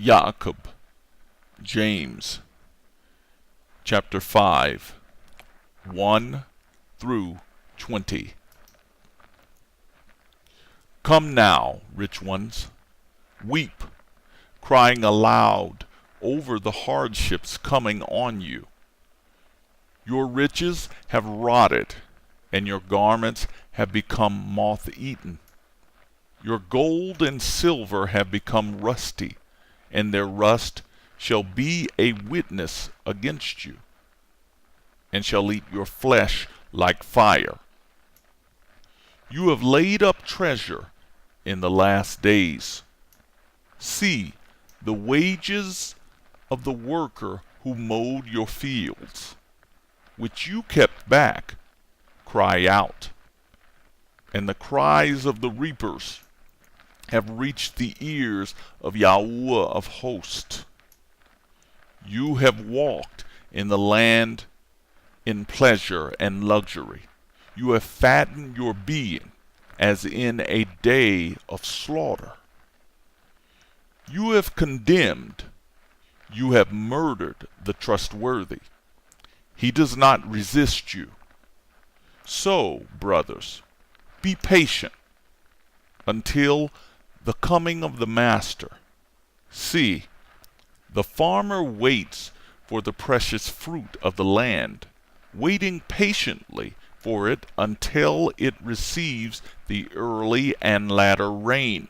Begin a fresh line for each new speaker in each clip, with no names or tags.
YaQB, James, chapter 5, 1 through 20. Come now, rich ones, weep, crying aloud over the hardships coming on you. Your riches have rotted, and your garments have become moth-eaten. Your gold and silver have become rusty, and their rust shall be a witness against you, and shall eat your flesh like fire. You have laid up treasure in the last days. See, the wages of the worker who mowed your fields, which you kept back, cry out, and the cries of the reapers have reached the ears of Yahuwah of hosts. You have walked in the land in pleasure and luxury. You have fattened your being as in a day of slaughter. You have condemned, you have murdered the trustworthy. He does not resist you. So, brothers, be patient until the coming of the master. See, the farmer waits for the precious fruit of the land, waiting patiently for it until it receives the early and latter rain.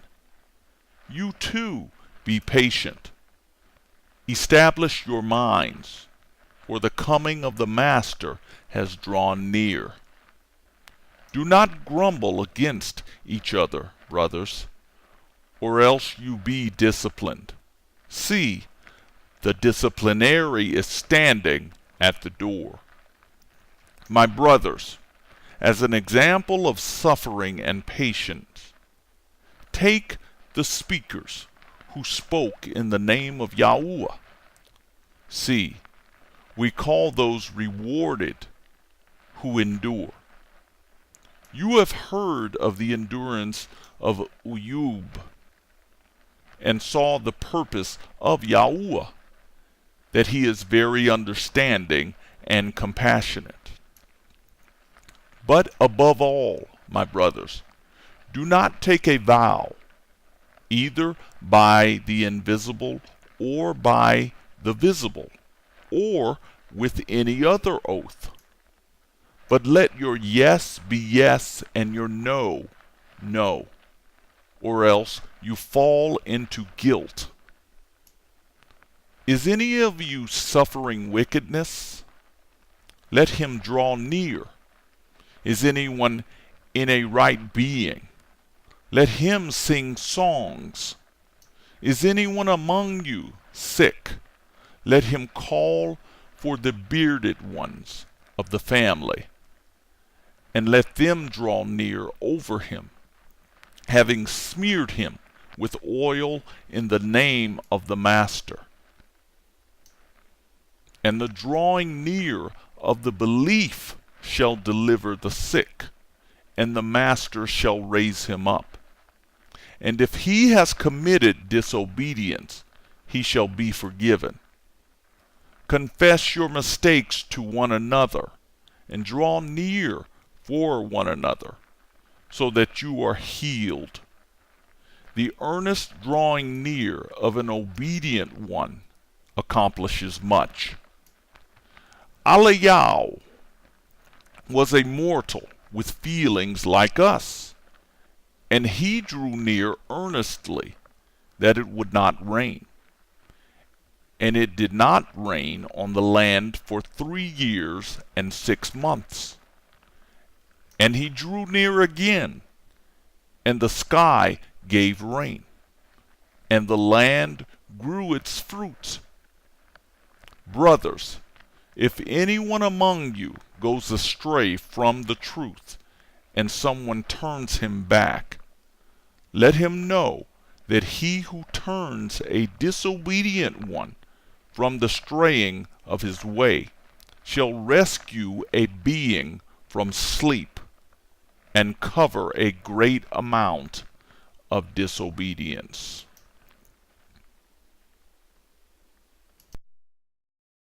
You too be patient. Establish your minds, for the coming of the master has drawn near. Do not grumble against each other, brothers, or else you be disciplined. See, the disciplinary is standing at the door. My brothers, as an example of suffering and patience, take the speakers who spoke in the name of Yahuwah. See, we call those rewarded who endure. You have heard of the endurance of YaQB and saw the purpose of Yahuwah, that he is very understanding and compassionate. But above all, my brothers, do not take a vow, either by the invisible or by the visible, or with any other oath. But let your yes be yes and your no, no, or else you fall into guilt. Is any of you suffering wickedness? Let him draw near. Is anyone in a right being? Let him sing songs. Is anyone among you sick? Let him call for the bearded ones of the family, and let them draw near over him, having smeared him with oil in the name of the Master. And the drawing near of the belief shall deliver the sick, and the Master shall raise him up. And if he has committed disobedience, he shall be forgiven. Confess your mistakes to one another, and draw near for one another, so that you are healed. The earnest drawing near of an obedient one accomplishes much. Eliyahu was a mortal with feelings like us, and he drew near earnestly that it would not rain. And it did not rain on the land for 3 years and 6 months. And he drew near again, and the sky gave rain, and the land grew its fruits. Brothers, if anyone among you goes astray from the truth, and someone turns him back, let him know that he who turns a disobedient one from the straying of his way shall rescue a being from sleep and cover a great amount of disobedience.